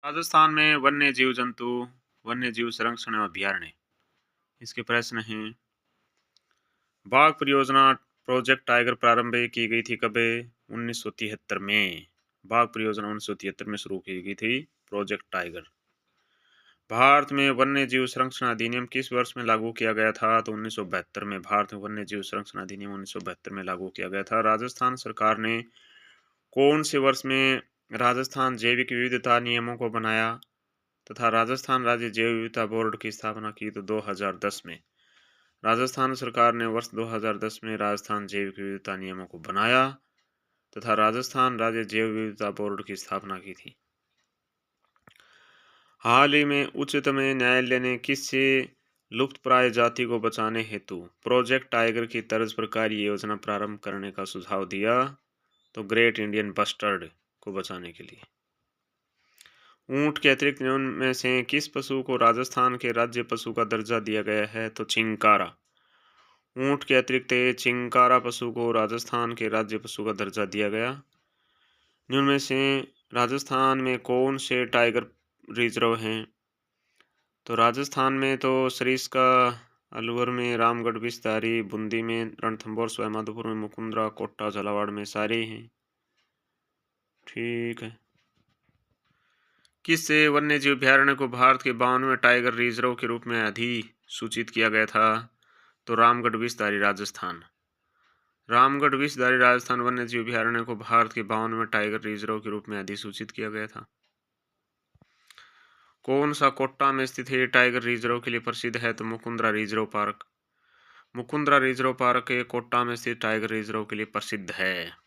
राजस्थान में वन्य जीव संरक्षण अभ्यारण्य। इसके प्रश्न हैं। बाघ परियोजना प्रोजेक्ट टाइगर प्रारंभ की गई थी कब? 1973 में। बाघ परियोजना 1973 में शुरू की गई थी प्रोजेक्ट टाइगर। भारत में वन्य जीव संरक्षण अधिनियम किस वर्ष में लागू किया गया था? तो 1972 में। भारत में वन्य जीव संरक्षण अधिनियम 1972 में लागू किया गया था। राजस्थान सरकार ने कौन से वर्ष में राजस्थान जैविक विविधता नियमों को बनाया तथा राजस्थान राज्य जैव विविधता बोर्ड की स्थापना की? तो 2010 में। राजस्थान सरकार ने वर्ष 2010 में राजस्थान जैविक विविधता नियमों को बनाया तथा राजस्थान राज्य जैव विविधता बोर्ड की स्थापना की थी। हाल ही में उच्चतम न्यायालय ने किससे लुप्तप्राय जाति को बचाने हेतु प्रोजेक्ट टाइगर की तर्ज पर कार्य योजना प्रारंभ करने का सुझाव दिया? तो ग्रेट इंडियन बस्टर्ड को बचाने के लिए। ऊंट के अतिरिक्त निम्न में से किस पशु को राजस्थान के राज्य पशु का दर्जा दिया गया है? तो चिंकारा। ऊंट के अतिरिक्त चिंकारा पशु को राजस्थान के राज्य पशु का दर्जा दिया गया। निम्न में से राजस्थान में कौन से टाइगर रिजर्व हैं? तो राजस्थान में तो सरिस्का, अलवर में रामगढ़ विस्तारी, बूंदी में रणथंभौर, सवाईमाधोपुर में मुकुंदरा, कोटा झालावाड़ में सारे हैं। ठीक है। किस वन्य जीव अभ्यारण्य को भारत के 52वें टाइगर रिजर्व के रूप में अधिसूचित किया गया था? तो रामगढ़ विस्तारी राजस्थान। रामगढ़ विस्तारी राजस्थान वन्य जीव अभ्यारण्य को भारत के 52वें टाइगर रिजर्व के रूप में अधिसूचित किया गया था। कौन सा कोट्टा में स्थित है टाइगर रिजर्व के लिए प्रसिद्ध है? तो Mukundra reserve park. Mukundra reserve park Kota में स्थित टाइगर रिजर्व के लिए प्रसिद्ध है।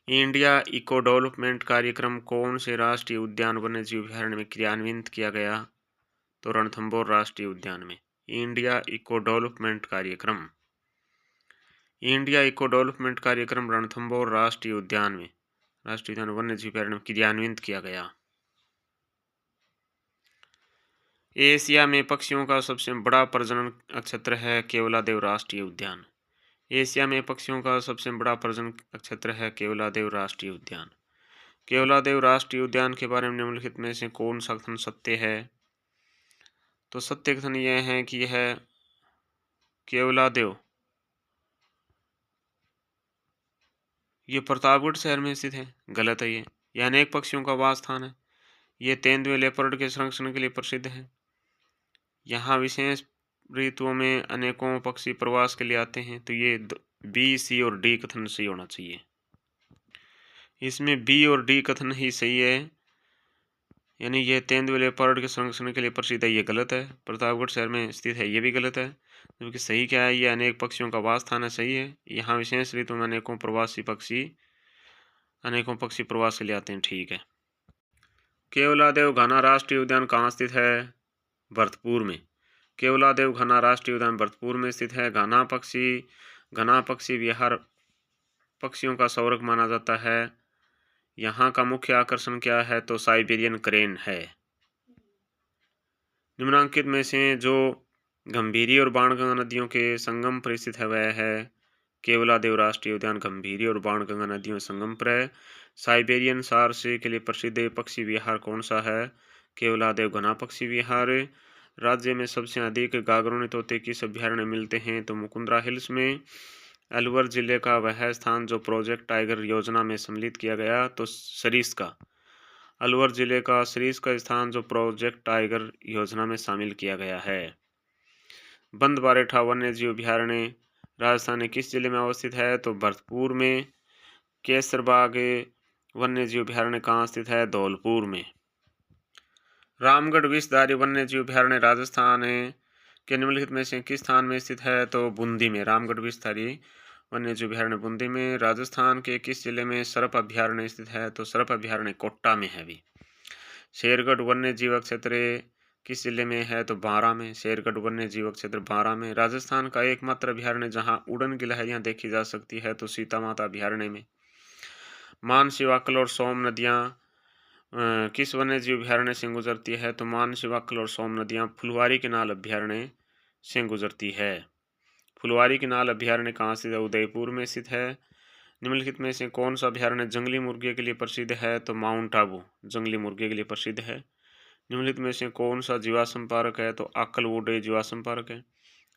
इंडिया इको डेवलपमेंट कार्यक्रम कौन से राष्ट्रीय उद्यान वन्य जीव अभ्यारण्य में क्रियान्वित किया गया? तो रणथंभौर राष्ट्रीय उद्यान में। इंडिया इको डेवलपमेंट कार्यक्रम रणथंभौर राष्ट्रीय उद्यान वन्य जीव अभ्यारण्य में क्रियान्वित किया गया। एशिया में पक्षियों का सबसे बड़ा प्रजनन क्षेत्र है केवलादेव राष्ट्रीय उद्यान। एशिया में पक्षियों का सबसे बड़ा प्रजनन क्षेत्र है केवलादेव राष्ट्रीय उद्यान। केवलादेव राष्ट्रीय उद्यान के बारे में निम्नलिखित में से कौन सा कथन सत्य है? तो सत्य कथन यह है कि यह केवलादेव ये प्रतापगढ़ शहर में स्थित है। गलत है ये। यह अनेक पक्षियों का वास स्थान है। ये तेंदुए लेपर्ड के संरक्षण के लिए प्रसिद्ध है। यहाँ विशेष ऋतुओं में अनेकों पक्षी प्रवास के लिए आते हैं। तो ये बी, सी और डी कथन सही होना चाहिए। इसमें बी और डी कथन ही सही है, यानी यह तेंदुए लेपर्ड के संरक्षण के लिए प्रसिद्ध है, ये गलत है। प्रतापगढ़ शहर में स्थित है, ये भी गलत है। जबकि सही क्या है? ये अनेक पक्षियों का वास स्थान है, सही है। यहाँ विशेष ऋतु में अनेकों पक्षी प्रवास के लिए आते हैं, ठीक है। केवलादेव घना राष्ट्रीय उद्यान कहाँ स्थित है? भरतपुर में। केवलादेव घना राष्ट्रीय उद्यान भरतपुर में स्थित है। घना पक्षी विहार पक्षियों का स्वर्ग माना जाता है। यहाँ का मुख्य आकर्षण क्या है? तो साइबेरियन क्रेन है। निम्नांकित में से जो गंभीरी और बाणगंगा नदियों के संगम पर स्थित है वह है केवलादेव राष्ट्रीय उद्यान गंभीरी और बाणगंगा नदियों संगम पर है। साइबेरियन सारसे के लिए प्रसिद्ध पक्षी विहार कौन सा है? केवलादेव घना पक्षी विहार। राज्य में सबसे अधिक गागरोनी तोते किस अभ्यारण्य मिलते हैं? तो मुकुंदरा हिल्स में। अलवर जिले का वह स्थान जो प्रोजेक्ट टाइगर योजना में सम्मिलित किया गया? तो सरिस्का। अलवर जिले का सरिस्का स्थान जो प्रोजेक्ट टाइगर योजना में शामिल किया गया है। बंदबारेठा वन्य जीव अभ्यारण्य राजस्थान के किस जिले में अवस्थित है? तो भरतपुर में। केसरबाग वन्य जीव अभ्यारण्य कहाँ स्थित है? धौलपुर में। रामगढ़ विषधारी वन्य जीव अभ्यारण्य राजस्थान के निम्नलिखित में से किस स्थान में स्थित है? तो बूंदी में। रामगढ़ विषधारी वन्य जीव अभ्यारण्य बूंदी में। राजस्थान के किस जिले में सर्प अभ्यारण्य स्थित है? तो सर्प अभ्यारण्य कोट्टा में है भी। शेरगढ़ वन्य जीव क्षेत्र किस जिले में है? तो बारां में। शेरगढ़ वन्य जीव क्षेत्र बारां में। राजस्थान का एकमात्र अभ्यारण्य जहां उड़न गिलहरियां देखी जा सकती है तो सीता माता अभ्यारण्य में। मानशिवाकल और सोम नदियां किस वन्य जीव अभ्यारण्य से गुजरती है? तो मानशिवाकल और सोम नदियां फुलवारी किनाल अभ्यारण्य से गुजरती है। फुलवारी किनाल अभ्यारण्य कहाँ स्थित है? उदयपुर में स्थित है। निम्नलिखित में से कौन सा अभ्यारण्य जंगली मुर्गे के लिए प्रसिद्ध है? तो माउंट आबू जंगली मुर्गे के लिए प्रसिद्ध है। निम्नलिखित में से कौन सा जीवाश्म पार्क है? तो अक्कलवुड जीवाश्म पार्क है।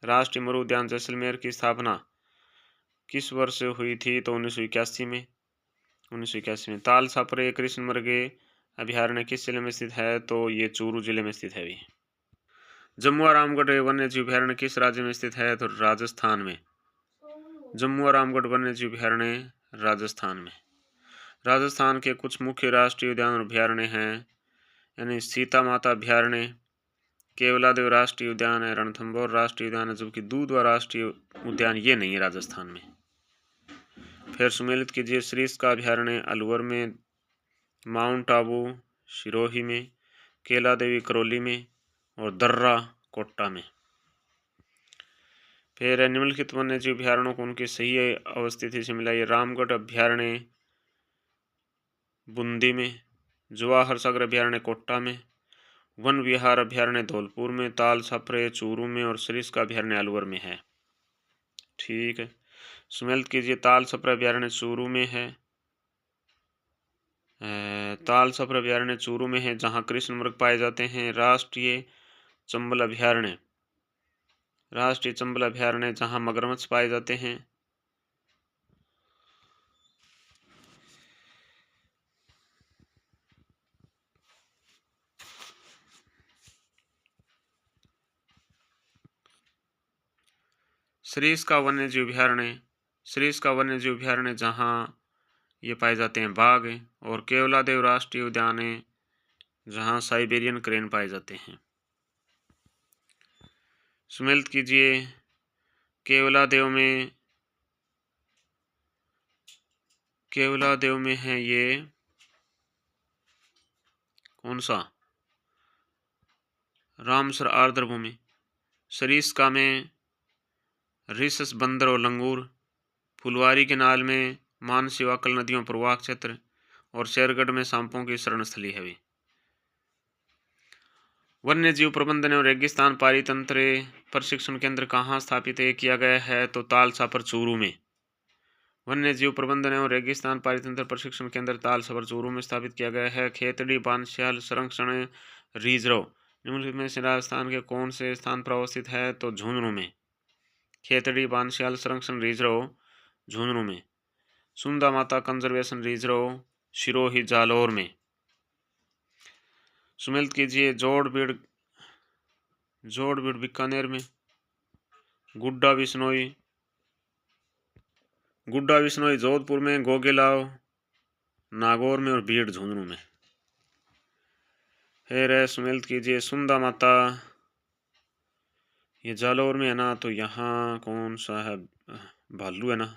राष्ट्रीय मरु उद्यान जैसलमेर की स्थापना किस वर्ष हुई थी? तो 1981 में। 1981 में। ताल छापरे कृष्ण मृगे अभ्यारण्य किस जिले में स्थित है? तो ये चूरू जिले में स्थित है भी। जम्मू और रामगढ़ वन्य जीव अभ्यारण्य किस राज्य में स्थित है? तो राजस्थान में। जम्मू और रामगढ़ वन्य जीव अभ्यारण्य राजस्थान में। राजस्थान के कुछ मुख्य राष्ट्रीय उद्यान और अभ्यारण्य हैं, यानी सीता माता अभ्यारण्य, केवलादेव राष्ट्रीय उद्यान है, रणथंभौर राष्ट्रीय उद्यान है, जबकि दूधवा राष्ट्रीय उद्यान ये नहीं है राजस्थान में। फिर सुमेलित कीजिए। सरिस्का अभ्यारण्य अलवर में, माउंट आबू सिरोही में, केला देवी करौली में और दर्रा कोट्टा में। फिर निम्नलिखित वन्य जीव अभ्यारण्यों को उनकी सही अवस्थिति से मिलाइए। रामगढ़ अभ्यारण्य बूंदी में, जवाहर सागर अभ्यारण्य कोट्टा में, वन विहार अभ्यारण्य धौलपुर में, ताल छापरे चूरू में और सरिस्का अभ्यारण्य अलवर में है। ठीक है, सुमेलित कीजिए। ताल छापरा अभ्यारण्य चूरू में है। ताल छापरा अभ्यारण्य चूरू में है, जहाँ कृष्ण मृग पाए जाते हैं। राष्ट्रीय चंबल अभ्यारण्य जहाँ मगरमच्छ पाए जाते हैं। सरिस्का वन्य जीव अभ्यारण्य जहाँ ये पाए जाते हैं बाघ, और केवलादेव राष्ट्रीय उद्यान है जहाँ साइबेरियन क्रेन पाए जाते हैं। सुमेलित कीजिए। केवलादेव में है ये कौन सा? रामसर आर्द्र भूमि। सरिस्का में रिसस बंदर और लंगूर, फुलवारी के नाल में मानसी वाकल नदियों प्रवाह क्षेत्र, और शेरगढ़ में सांपों की शरण स्थली है भी। वन्य जीव प्रबंधन और रेगिस्तान पारितंत्र प्रशिक्षण केंद्र कहाँ स्थापित किया गया है? तो ताल छापर चूरू में। वन्य जीव प्रबंधन एवं रेगिस्तान पारितंत्र प्रशिक्षण केंद्र ताल छापर चूरू में स्थापित किया गया है। खेतड़ी बांसशाल संरक्षण रिजर्व निम्नलिखित में से राजस्थान के कौन से स्थान पर अवस्थित है? तो झुंझुनू में। खेतड़ी बांसशाल संरक्षण रिजर्व झुंझुनू में। सुंदा माता कंजर्वेशन रिजर्व सिरोही जालौर में। सुमेलित कीजिए। जोड़बीड़ बीकानेर में, गुड्डा बिश्नोई जोधपुर में, गोगेलाव नागौर में और बीड़ झुंझुनू में। फिर सुमेलित कीजिए। सुंदा माता ये जालौर में है ना, तो यहाँ कौन सा है? भालू है ना,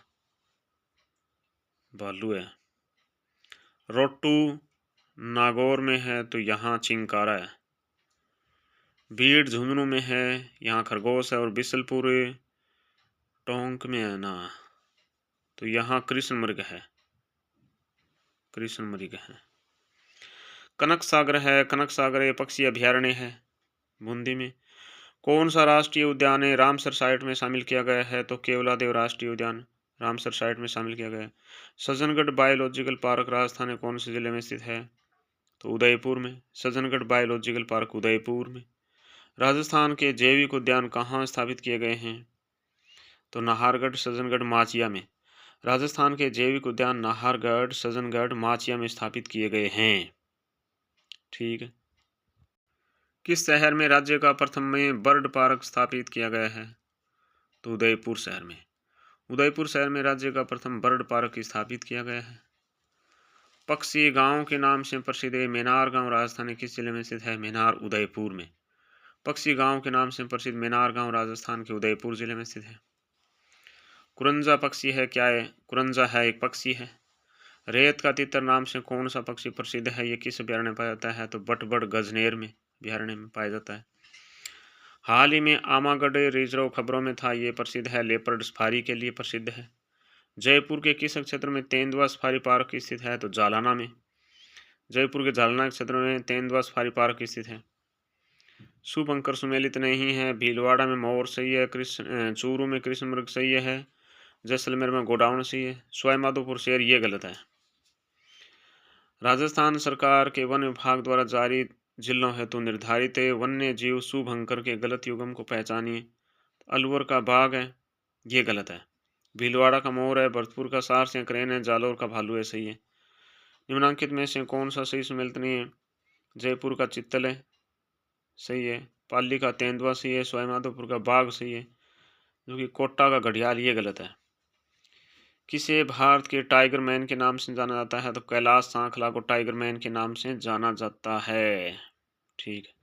भालू है। रोटू नागौर में है, तो यहाँ चिंकारा है। बीड़ झुंझुनू में है, यहाँ खरगोश है। और बिसलपुर टोंक में है ना, तो यहाँ कृष्ण मृग है। कनक सागर ये पक्षी अभ्यारण्य है बूंदी में। कौन सा राष्ट्रीय उद्यान है रामसर साइट में शामिल किया गया है? तो केवलादेव राष्ट्रीय उद्यान रामसर साइट में शामिल किया गया है। सज्जनगढ़ बायोलॉजिकल पार्क राजस्थान के कौन से जिले में स्थित है? तो उदयपुर में। सज्जनगढ़ बायोलॉजिकल पार्क उदयपुर में। राजस्थान के जैविक उद्यान कहाँ स्थापित किए गए हैं? तो नाहरगढ़ सज्जनगढ़ माचिया में। राजस्थान के जैविक उद्यान नाहरगढ़ सज्जनगढ़ माचिया में स्थापित किए गए हैं। ठीक है। किस शहर में राज्य का प्रथम में बर्ड पार्क स्थापित किया गया है? तो उदयपुर शहर में। उदयपुर शहर में राज्य का प्रथम बर्ड पार्क स्थापित किया गया है। पक्षी गांव के नाम से प्रसिद्ध मेनार गांव राजस्थान के किस जिले में स्थित है? मेनार उदयपुर में। पक्षी गांव के नाम से प्रसिद्ध मेनार गांव राजस्थान के उदयपुर जिले में स्थित है। कुरंजा पक्षी है क्या है? कुरंजा है एक पक्षी है। रेत का तितर नाम से कौन सा पक्षी प्रसिद्ध है? ये किस अभ्यारण्य में पाया जाता है? तो बटबड़ गजनेर में अभ्यारण्य में पाया जाता है। हाल ही में आमागढ़ रिजर्व खबरों में था, ये प्रसिद्ध है लेपर्ड सफारी के लिए प्रसिद्ध है। जयपुर के किस क्षेत्र में तेंदुआ सफारी पार्क स्थित है? तो जालाना में। जयपुर के जालना क्षेत्र में तेंदुआ सफारी पार्क स्थित है। शुभंकर सुमेलित नहीं है। भीलवाड़ा में मोर सही है। चूरू में कृष्ण मृग सही है। जैसलमेर में गोडाउन सही है। सवाईमाधोपुर शहर ये गलत है। राजस्थान सरकार के वन विभाग द्वारा जारी जिलों हेतु निर्धारित वन्य जीव शुभंकर के गलत युगम को पहचानिए। अलवर का बाघ है, ये गलत है। भीलवाड़ा का मोर है, भरतपुर का सारस या क्रेन है, जालौर का भालू है, सही है। निम्नलिखित में से कौन सा सही सम्मिलित नहीं है? जयपुर का चित्तल है, सही है। पाली का तेंदुआ सही है। सवाईमाधोपुर का बाघ सही है। जो कि कोटा का घड़ियाल ये गलत है। किसे भारत के टाइगर मैन के नाम से जाना जाता है? तो कैलाश सांखला को टाइगर मैन के नाम से जाना जाता है। ठीक है।